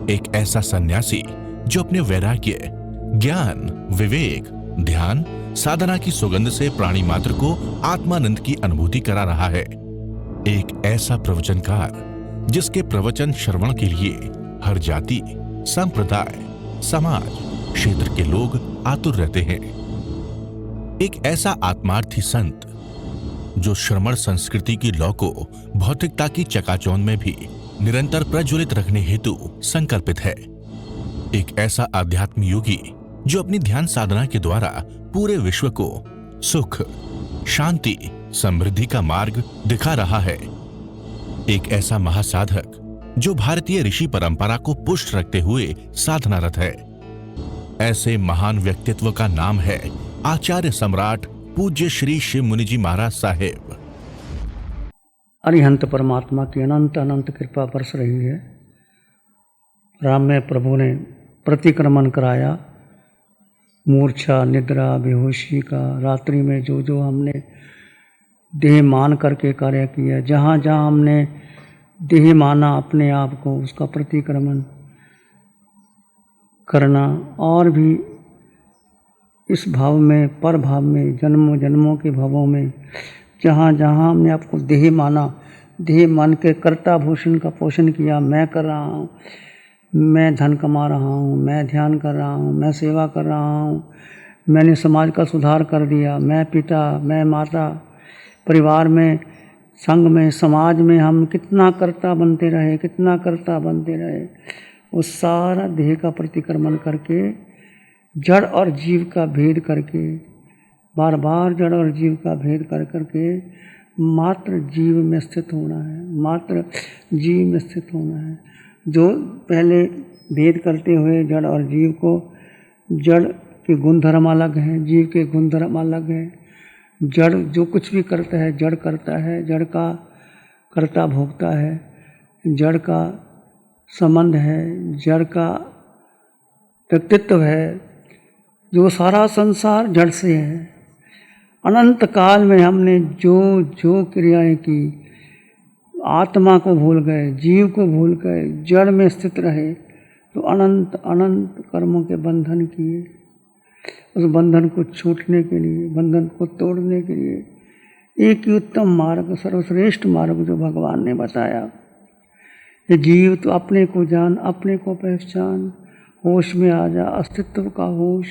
एक ऐसा सन्यासी जो अपने वैराग्य, ज्ञान, विवेक, ध्यान, साधना की सुगंध से प्राणी मात्र को आत्मानंद की अनुभूति करा रहा है। एक ऐसा प्रवचनकार जिसके प्रवचन श्रवण के लिए हर जाति, संप्रदाय, समाज, क्षेत्र के लोग आतुर रहते हैं। एक ऐसा आत्मार्थी संत जो श्रमण संस्कृति की लौ को भौतिकता की चकाचौंध में भी निरंतर प्रज्वलित रखने हेतु संकल्पित है। एक ऐसा आध्यात्म योगी जो अपनी ध्यान साधना के द्वारा पूरे विश्व को सुख, शांति, समृद्धि का मार्ग दिखा रहा है। एक ऐसा महासाधक जो भारतीय ऋषि परंपरा को पुष्ट रखते हुए साधनारत है। ऐसे महान व्यक्तित्व का नाम है आचार्य सम्राट पूज्य श्री शिव मुनि जी महाराज साहेब। अरिहंत परमात्मा की अनंत अनंत कृपा बरस रही है। राम में प्रभु ने प्रतिक्रमण कराया, मूर्छा, निद्रा, बेहोशी का, रात्रि में जो जो हमने देह मान करके कार्य किया, जहाँ जहाँ हमने देह माना अपने आप को, उसका प्रतिक्रमण करना और भी इस भाव में, पर भाव में, जन्मों जन्मों के भावों में जहाँ जहाँ हमने आपको देह माना, देह मान के कर्ता भूषण का पोषण किया। मैं कर रहा हूँ, मैं धन कमा रहा हूँ, मैं ध्यान कर रहा हूँ, मैं सेवा कर रहा हूँ, मैंने समाज का सुधार कर दिया, मैं पिता, मैं माता, परिवार में, संघ में, समाज में हम कितना कर्ता बनते रहे, कितना कर्ता बनते रहे। वो सारा देह का प्रतिक्रमण करके, जड़ और जीव का भेद करके, बार बार जड़ और जीव का भेद कर करके मात्र जीव में स्थित होना है, मात्र जीव में स्थित होना है। जो पहले भेद करते हुए जड़ और जीव को, जड़ के गुणधर्म अलग हैं, जीव के गुणधर्म अलग हैं। जड़ जो कुछ भी करता है जड़ करता है, जड़ का कर्ता भोगता है, जड़ का संबंध है, जड़ का व्यक्तित्व है। जो सारा संसार जड़ से है। अनंत काल में हमने जो जो क्रियाएं की, आत्मा को भूल गए, जीव को भूल गए, जड़ में स्थित रहे, तो अनंत अनंत कर्मों के बंधन किए। उस बंधन को छूटने के लिए, बंधन को तोड़ने के लिए एक ही उत्तम मार्ग, सर्वश्रेष्ठ मार्ग जो भगवान ने बताया, ये जीव तो अपने को जान, अपने को पहचान, होश में आ जा, अस्तित्व का होश।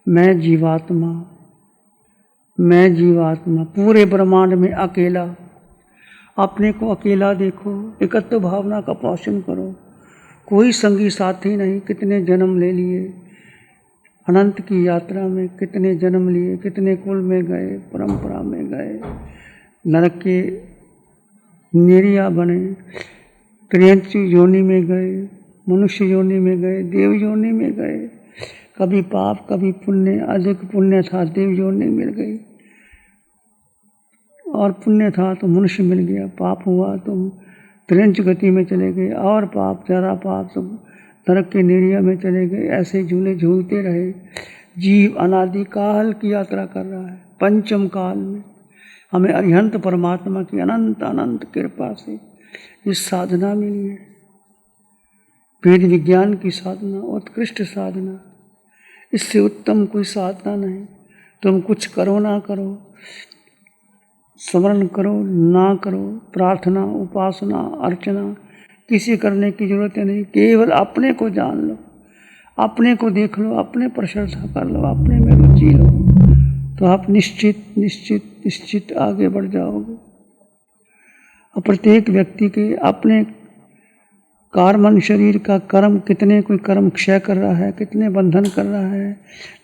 मैं जीवात्मा, मैं जीवात्मा, पूरे ब्रह्मांड में अकेला। अपने को अकेला देखो, एकत्व भावना का पोषण करो। कोई संगी साथी नहीं। कितने जन्म ले लिए अनंत की यात्रा में, कितने जन्म लिए, कितने कुल में गए, परंपरा में गए, नरक के नेरिया बने, त्रियंच योनि में गए, मनुष्य योनि में गए, देव योनि में गए। कभी पाप, कभी पुण्य। अधिक पुण्य था देव योनि मिल गई, और पुण्य था तो मनुष्य मिल गया। पाप हुआ तो त्रियंच गति में चले गए, और पाप, ज़रा पाप तो नरक के नेरिया में चले गए। ऐसे झूले झूलते रहे। जीव अनादि काल की यात्रा कर रहा है। पंचम काल में हमें अरिहंत परमात्मा की अनंत अनंत कृपा से इस साधना मिली है। वेद विज्ञान की साधना, उत्कृष्ट साधना, इससे उत्तम कोई साधना नहीं। तुम कुछ करो ना करो, स्मरण करो ना करो, प्रार्थना, उपासना, अर्चना किसी करने की जरूरत नहीं। केवल अपने को जान लो, अपने को देख लो, अपने पर श्रद्धा कर लो, अपने में रुचि लो, तो आप निश्चित निश्चित निश्चित आगे बढ़ जाओगे। और प्रत्येक व्यक्ति के अपने कार्मन शरीर का कर्म, कितने कोई कर्म क्षय कर रहा है, कितने बंधन कर रहा है।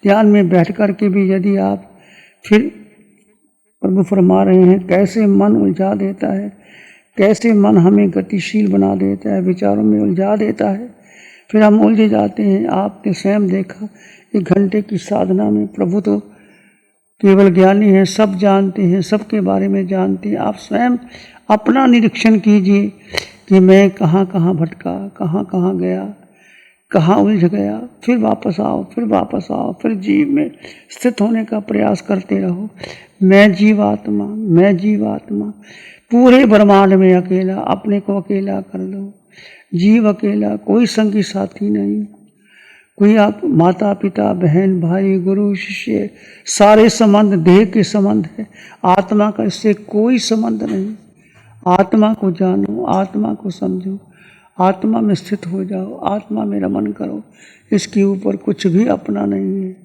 ध्यान में बैठ कर के भी यदि आप, फिर प्रभु फरमा रहे हैं कैसे मन उलझा देता है, कैसे मन हमें गतिशील बना देता है, विचारों में उलझा देता है, फिर हम उलझे जाते हैं। आपने स्वयं देखा 1 घंटे की साधना में प्रभु तो केवल ज्ञानी हैं, सब जानते हैं, सबके बारे में जानते हैं। आप स्वयं अपना निरीक्षण कीजिए कि मैं कहाँ कहाँ भटका, कहाँ कहाँ गया, कहाँ उलझ गया। फिर वापस आओ, फिर वापस आओ, फिर जीव में स्थित होने का प्रयास करते रहो। मैं जीवात्मा, मैं जीवात्मा, पूरे ब्रह्मांड में अकेला, अपने को अकेला कर लो। जीव अकेला, कोई संगी साथी नहीं, कोई आप माता पिता बहन भाई गुरु शिष्य सारे संबंध देह के संबंध है, आत्मा का इससे कोई संबंध नहीं। आत्मा को जानो, आत्मा को समझो, आत्मा में स्थित हो जाओ, आत्मा में रमन करो, इसके ऊपर कुछ भी अपना नहीं है।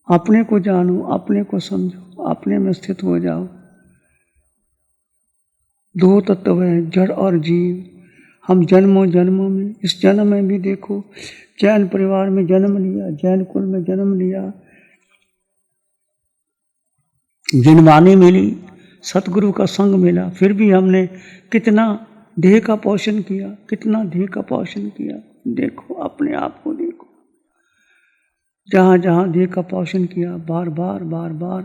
अपने को जानो, अपने को समझो, अपने में स्थित हो जाओ। दो तत्व है, जड़ और जीव। हम जन्मों जन्मों में, इस जन्म में भी देखो, जैन परिवार में जन्म लिया, जैन कुल में जन्म लिया, जिनवानी मिली, सतगुरु का संग मिला, फिर भी हमने कितना देह का पोषण किया, कितना देह का पोषण किया। देखो, अपने आप को देखो, जहाँ जहाँ देह का पोषण किया, बार बार बार बार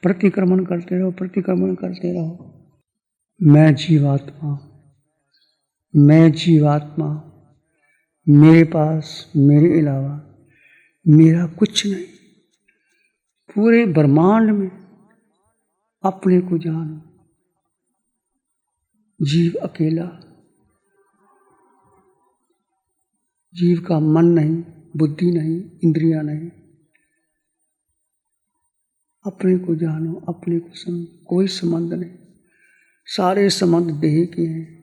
प्रतिक्रमण करते रहो, प्रतिक्रमण करते रहो। मैं जीवात्मा, मैं जीवात्मा, मेरे पास मेरे अलावा मेरा कुछ नहीं। पूरे ब्रह्मांड में अपने को जानो। जीव अकेला, जीव का मन नहीं, बुद्धि नहीं, इंद्रियां नहीं। अपने को जानो, अपने को समझो, कोई संबंध नहीं। सारे संबंध देह के हैं।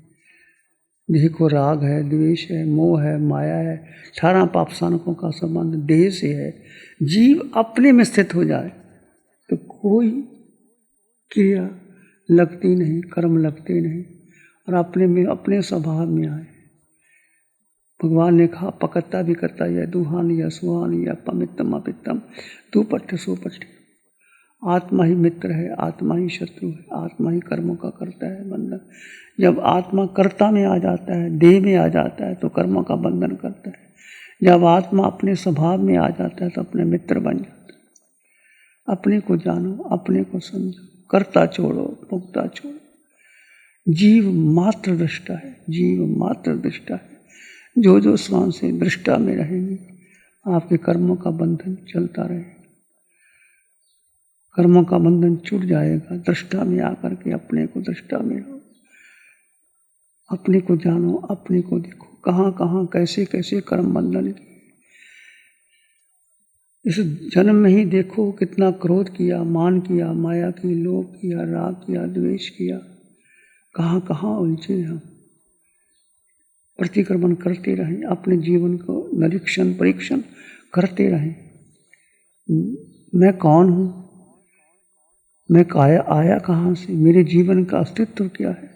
देह को राग है, द्वेष है, मोह है, माया है, 18 पाप साधकों का संबंध देह से है। जीव अपने में स्थित हो जाए तो कोई क्रिया लगती नहीं, कर्म लगते नहीं, और अपने में, अपने स्वभाव में आए। भगवान ने कहा, पकत्ता भी करता या दुहान या सुहान या पमित्तम अपित्तम तू पट्ट सो पट्ट। आत्मा ही मित्र है, आत्मा ही शत्रु है, आत्मा ही कर्मों का करता है बंधन। जब आत्मा कर्ता में आ जाता है, देह में आ जाता है, तो कर्मों का बंधन करता है। जब आत्मा अपने स्वभाव में आ जाता है तो अपने मित्र बन जाता है। अपने को जानो, अपने को समझो, कर्ता छोड़ो, भोक्ता छोड़ो। जीव मात्र दृष्टा है, जीव मात्र दृष्टा है। जो जो स्वान से दृष्टा में रहेंगे, आपके कर्मों का बंधन चलता रहेगा। कर्मों का बंधन छूट जाएगा। दृष्टा में आकर के अपने को दृष्टा में रहो, अपने को जानो, अपने को देखो, कहाँ कहाँ कैसे कैसे कर्म बंधन किए। इस जन्म में ही देखो कितना क्रोध किया, मान किया, माया की, लोभ किया, राग किया, द्वेष किया, कहाँ कहाँ उलझे हम। प्रतिक्रमण करते रहें, अपने जीवन को निरीक्षण परीक्षण करते रहें। मैं कौन हूँ, मैं आया कहाँ से, मेरे जीवन का अस्तित्व क्या है।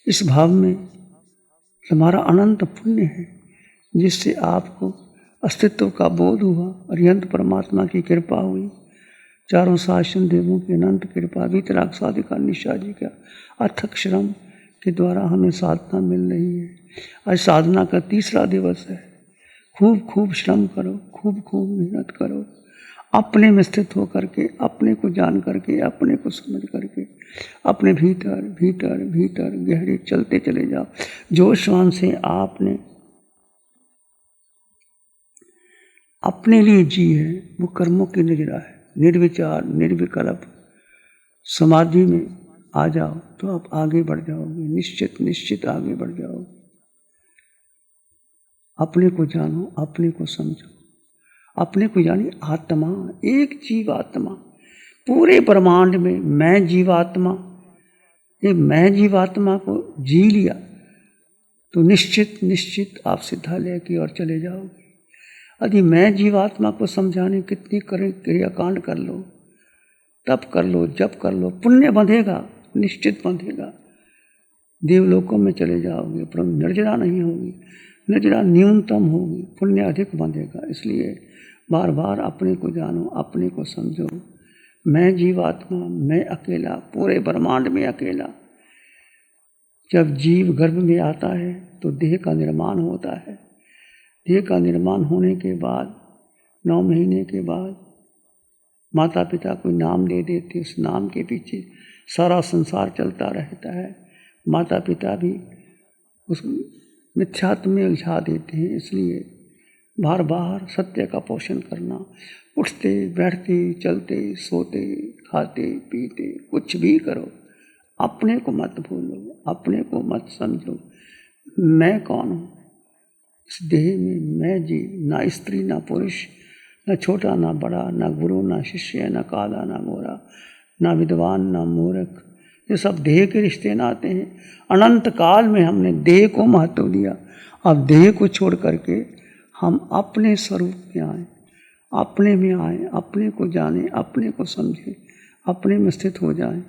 इस भाव में हमारा अनंत पुण्य है, जिससे आपको अस्तित्व का बोध हुआ और यंत्र परमात्मा की कृपा हुई। चारों शासन देवों की अनंत कृपा, वीतराग साधिका निशा जी का अथक श्रम के द्वारा हमें साधना मिल रही है। आज साधना का 3रा दिवस है। खूब खूब श्रम करो, खूब खूब मेहनत करो, अपने में स्थित होकर के, अपने को जान करके, अपने को समझ करके, अपने भीतर भीतर भीतर गहरे चलते चले जाओ। जो श्वान से आपने अपने लिए जी है, वो कर्मों की निजरा है। निर्विचार निर्विकल्प समाधि में आ जाओ तो आप आगे बढ़ जाओगे, निश्चित निश्चित आगे बढ़ जाओगे। अपने को जानो, अपने को समझो, अपने को यानी आत्मा, एक जीवात्मा। पूरे ब्रह्मांड में मैं जीवात्मा, ये मैं जीवात्मा को जी लिया तो निश्चित निश्चित आप सिद्धालय की ओर चले जाओगे। यदि मैं जीवात्मा को समझाने कितनी क्रियाकांड कर लो, तप कर लो, जप कर लो, पुण्य बंधेगा, निश्चित बंधेगा। देवलोकों में चले जाओगे, परंतु निर्जरा नहीं होगी, निर्जरा न्यूनतम होगी, पुण्य अधिक बंधेगा। इसलिए बार बार अपने को जानो, अपने को समझो। मैं जीवात्मा, मैं अकेला, पूरे ब्रह्मांड में अकेला। जब जीव गर्भ में आता है तो देह का निर्माण होता है। देह का निर्माण होने के बाद 9 महीने के बाद माता पिता कोई नाम दे देते, उस नाम के पीछे सारा संसार चलता रहता है। माता पिता भी उस मिथ्यात्व में उलझा देते हैं। इसलिए बार बार सत्य का पोषण करना, उठते बैठते चलते सोते खाते पीते कुछ भी करो, अपने को मत भूलो, अपने को मत समझो। मैं कौन हूँ? इस देह में मैं जीव, ना स्त्री ना पुरुष, न छोटा ना बड़ा, ना गुरु ना शिष्य, न काला ना गोरा, ना विद्वान ना मूर्ख। ये सब देह के रिश्ते नाते हैं। अनंत काल में हमने देह को महत्व दिया। अब देह को छोड़ करके हम अपने स्वरूप में आए, अपने में आए, अपने को जाने, अपने को समझे, अपने में स्थित हो जाए।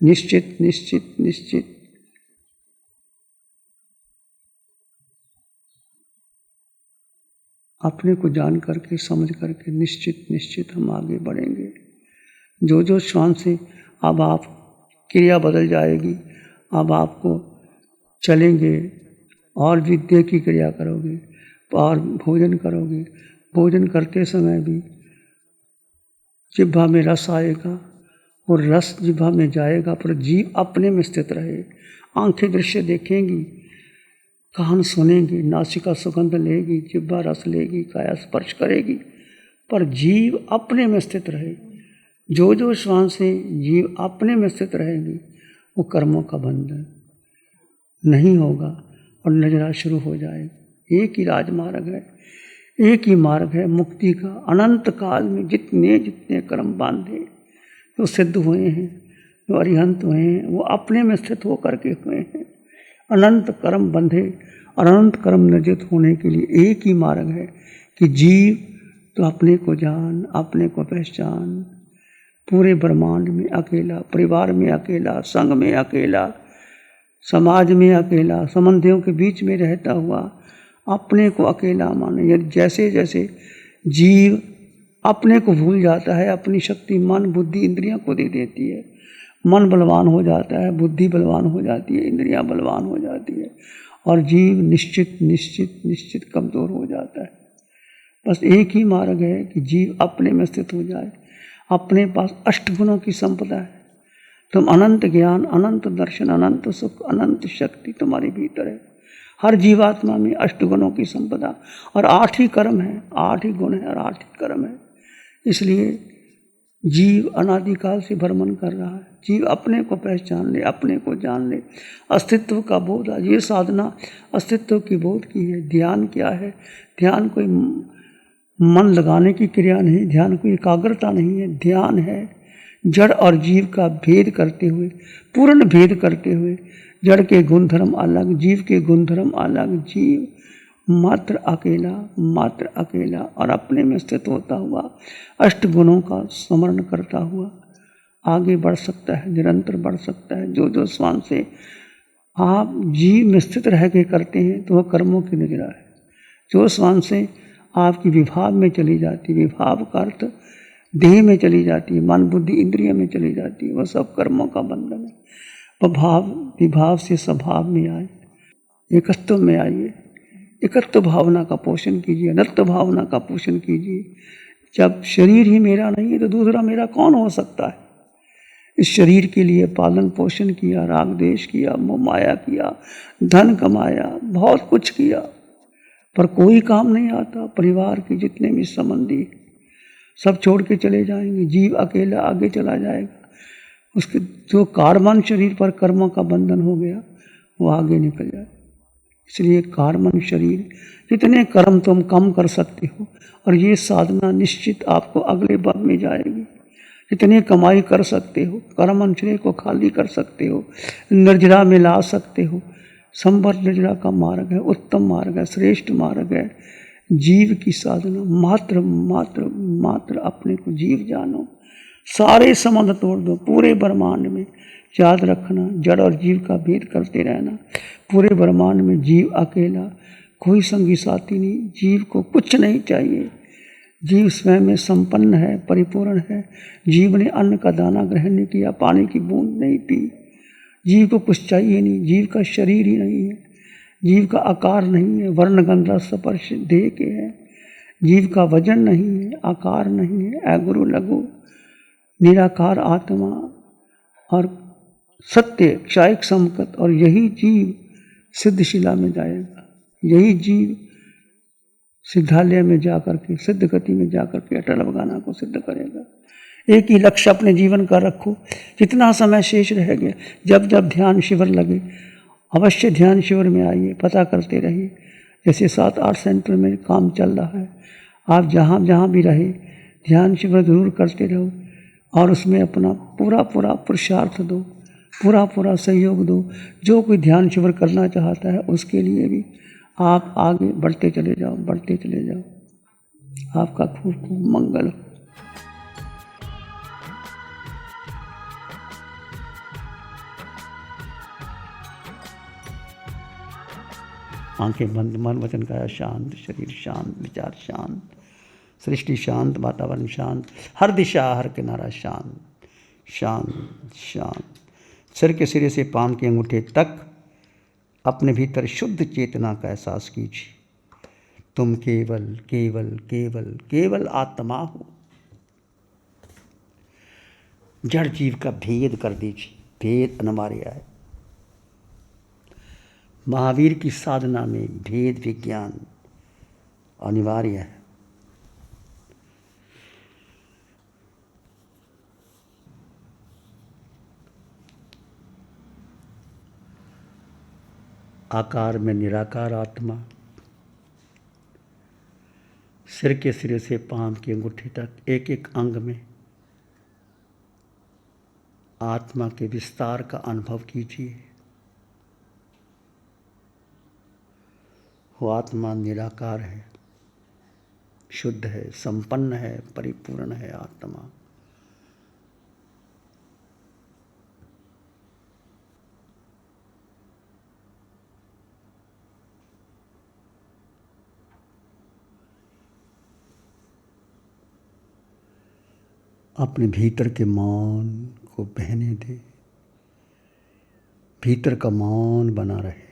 निश्चित निश्चित निश्चित अपने को जान करके, समझ करके निश्चित निश्चित हम आगे बढ़ेंगे। जो जो श्वान से अब आप क्रिया बदल जाएगी। अब आपको चलेंगे और विद्या की क्रिया करोगे और भोजन करोगे। भोजन करते समय भी जिह्वा में रस आएगा और रस जिह्वा में जाएगा, पर जीव अपने में स्थित रहे। आंखें दृश्य देखेंगी, कान सुनेंगी, नासिका सुगंध लेगी, जिह्वा रस लेगी, काया स्पर्श करेगी, पर जीव अपने में स्थित रहे। जो जो श्वान से जीव अपने में स्थित रहेगी, वो कर्मों का बंधन नहीं होगा और नजरा शुरू हो जाएगी। एक ही राजमार्ग है, एक ही मार्ग है मुक्ति का। अनंत काल में जितने जितने कर्म बांधे, जो सिद्ध हुए हैं, जो अरिहंत हुए हैं, वो अपने में स्थित होकर के हुए हैं। अनंत कर्म बंधे और अनंत कर्म निर्जित होने के लिए एक ही मार्ग है कि जीव तो अपने को जान, अपने को पहचान। पूरे ब्रह्मांड में अकेला, परिवार में अकेला, संघ में अकेला, समाज में अकेला, संबंधियों के बीच में रहता हुआ अपने को अकेला माने। यदि जैसे जैसे जीव अपने को भूल जाता है, अपनी शक्ति मन बुद्धि इंद्रियां को दे देती है। मन बलवान हो जाता है, बुद्धि बलवान हो जाती है, इंद्रियां बलवान हो जाती है और जीव निश्चित निश्चित निश्चित कमज़ोर हो जाता है। बस एक ही मार्ग है कि जीव अपने में स्थित हो जाए। अपने पास अष्टगुणों की संपदा है। तुम अनंत ज्ञान, अनंत दर्शन, अनंत सुख, अनंत शक्ति तुम्हारे भीतर है। हर जीवात्मा में अष्टगुणों की संपदा और 8 ही कर्म है, 8 ही गुण है और 8 ही कर्म है। इसलिए जीव अनादिकाल से भ्रमण कर रहा है। जीव अपने को पहचान ले, अपने को जान ले, अस्तित्व का बोध। ये साधना अस्तित्व की बोध की है। ध्यान क्या है? ध्यान कोई मन लगाने की क्रिया नहीं, ध्यान कोई एकाग्रता नहीं है। ध्यान है जड़ और जीव का भेद करते हुए, पूर्ण भेद करते हुए। जड़ के गुणधर्म अलग, जीव के गुणधर्म अलग। जीव मात्र अकेला और अपने में स्थित होता हुआ अष्ट गुणों का स्मरण करता हुआ आगे बढ़ सकता है, निरंतर बढ़ सकता है। जो जो श्वान से आप जीव में स्थित रह के करते हैं तो वह कर्मों की निजरा है। जो श्वान से आपकी विभाव में चली जाती, विभाव का अर्थ देह में चली जाती है, मन बुद्धि इंद्रिय में चली जाती है, वह सब कर्मों का बंधन है। वह भाव विभाव से स्वभाव में आए, एकत्व में आइए। एकत्व भावना का पोषण कीजिए, अनत्व भावना का पोषण कीजिए। जब शरीर ही मेरा नहीं है तो दूसरा मेरा कौन हो सकता है? इस शरीर के लिए पालन पोषण किया, राग द्वेष किया, मोह माया किया, धन कमाया, बहुत कुछ किया, पर कोई काम नहीं आता। परिवार के जितने भी संबंधी सब छोड़ के चले जाएंगे। जीव अकेला आगे चला जाएगा। उसके जो कार्बन शरीर पर कर्मों का बंधन हो गया वो आगे निकल जाए। इसलिए कार्बन शरीर जितने कर्म तुम कम कर सकते हो, और ये साधना निश्चित आपको अगले वर्ग में जाएगी। जितनी कमाई कर सकते हो, कर्मन शरीर को खाली कर सकते हो, निर्जरा में ला सकते हो। संवर निर्जरा का मार्ग है, उत्तम मार्ग है, श्रेष्ठ मार्ग है। जीव की साधना, मात्र मात्र मात्र अपने को जीव जानो। सारे संबंध तोड़ दो। पूरे ब्रह्मांड में याद रखना, जड़ और जीव का भेद करते रहना। पूरे ब्रह्मांड में जीव अकेला, कोई संगी साथी नहीं। जीव को कुछ नहीं चाहिए। जीव स्वयं में संपन्न है, परिपूर्ण है। जीव ने अन्न का दाना ग्रहण नहीं किया, पानी की बूंद नहीं पी। जीव को कुछ चाहिए नहीं। जीव का शरीर ही नहीं है, जीव का आकार नहीं है, वर्ण गंध रस स्पर्श देह के है। जीव का वजन नहीं है, आकार नहीं है, अगुरु लघु निराकार आत्मा और सत्य क्षायक समकत। और यही जीव सिद्धशिला में जाएगा। यही जीव सिद्धालय में जाकर के, सिद्ध गति में जाकर के अटल अवगाहना को सिद्ध करेगा। एक ही लक्ष्य अपने जीवन का रखो। जितना समय शेष रह गया, जब जब ध्यान शिविर लगे अवश्य ध्यान शिविर में आइए, पता करते रहिए। जैसे 7-8 सेंटर में काम चल रहा है, आप जहाँ जहाँ भी रहे ध्यान शिविर जरूर करते रहो और उसमें अपना पूरा पुरुषार्थ दो, पूरा सहयोग दो। जो कोई ध्यान शिविर करना चाहता है उसके लिए भी आप आगे बढ़ते चले जाओ। आपका खूब मंगल हो। आंखें बंद, मन वचन काया शांत, शरीर शांत, विचार शांत, सृष्टि शांत, वातावरण शांत, हर दिशा हर किनारा शांत। सिर के सिरे से पांव के अंगूठे तक अपने भीतर शुद्ध चेतना का एहसास कीजिए। तुम केवल आत्मा हो। जड़ जीव का भेद कर दीजिए। भेद अनिवार्य है। महावीर की साधना में भेद विज्ञान अनिवार्य है। आकार में निराकार आत्मा, सिर के सिरे से पांव के अंगूठे तक एक एक अंग में आत्मा के विस्तार का अनुभव कीजिए। वो आत्मा निराकार है, शुद्ध है, संपन्न है, परिपूर्ण है आत्मा। अपने भीतर के मौन को बहने दे, भीतर का मौन बना रहे।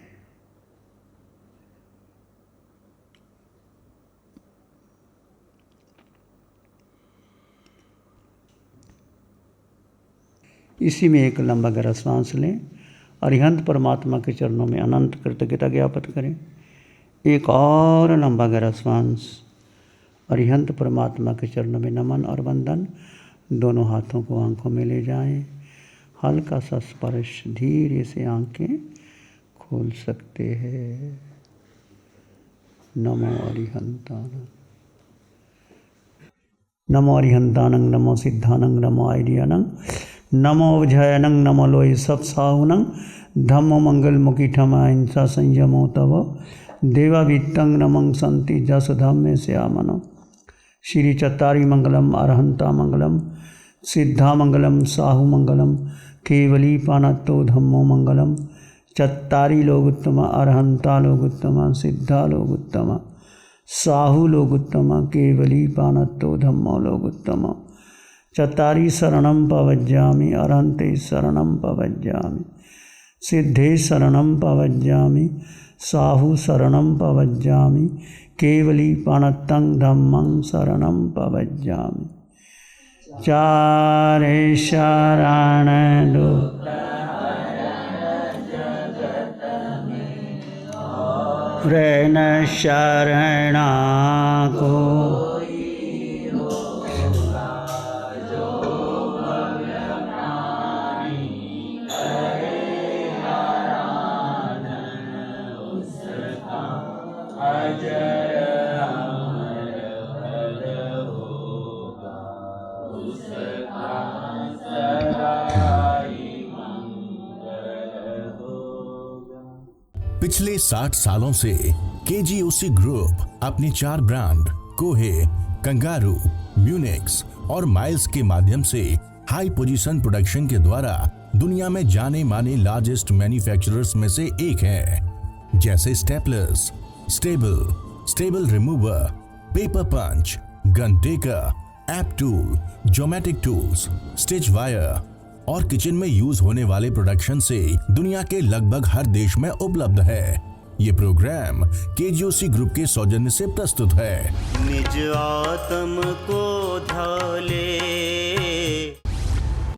इसी में एक लंबा गहरा सांस लें। अरिहंत परमात्मा के चरणों में अनंत कृतज्ञता ज्ञापित करें। एक और लंबा गहरा सांस। अरिहंत परमात्मा के चरणों में नमन और वंदन। दोनों हाथों को आंखों में ले जाएं। हल्का सा स्पर्श, धीरे से आंखें खोल सकते हैं। नमो अरिहंतानंद, नमो अरिहंतानंद, नमो सिद्धानंद, नमो आइडियानंद, नमो विजयनंग, नमो लोय सत्साहुनंग, धम्मो मंगल मुखी ठमा हिंसा संयमो तव देवावित्तंग नमंग संति जस धम्मे श्यामनो। श्री चत्तारी मंगलम, अरहंता मंगलम, सिद्धा मंगलम, साहु मंगलम, केवली पानत्तो धम्मो मंगलम। चत्तारी लोग उत्तम, अरहंता लोग उत्तम, सिद्धा लोग उत्तम, साहु लोग उत्तम, केवली पानत्तो धम्मो लोग उत्तम। चत्तारी शरणं पवज्जामि, अरहंते शरणं पवज्जामि, सिद्धे शरणं पवज्जामि, साहु शरणं पवज्जामि, केवली पाणत्तं धम्मं शरणं पवज्जामि। चारे शरण दो रैन शरणा को पिछले 60 सालों से केजीओसी ग्रुप अपने 4 ब्रांड कोहे, कंगारू, म्यूनिक्स और माइल्स के माध्यम से हाई पोजीशन प्रोडक्शन के द्वारा दुनिया में जाने माने लार्जेस्ट मैन्युफैक्चरर्स में से एक है। जैसे staplers, stable remover, paper punch, gun tacker, app tool, geometric tools, stitch wire और किचन में यूज होने वाले प्रोडक्शन से दुनिया के लगभग हर देश में उपलब्ध है। ये प्रोग्राम केजीओसी ग्रुप के सौजन्य से प्रस्तुत है। निज आत्म को ढाले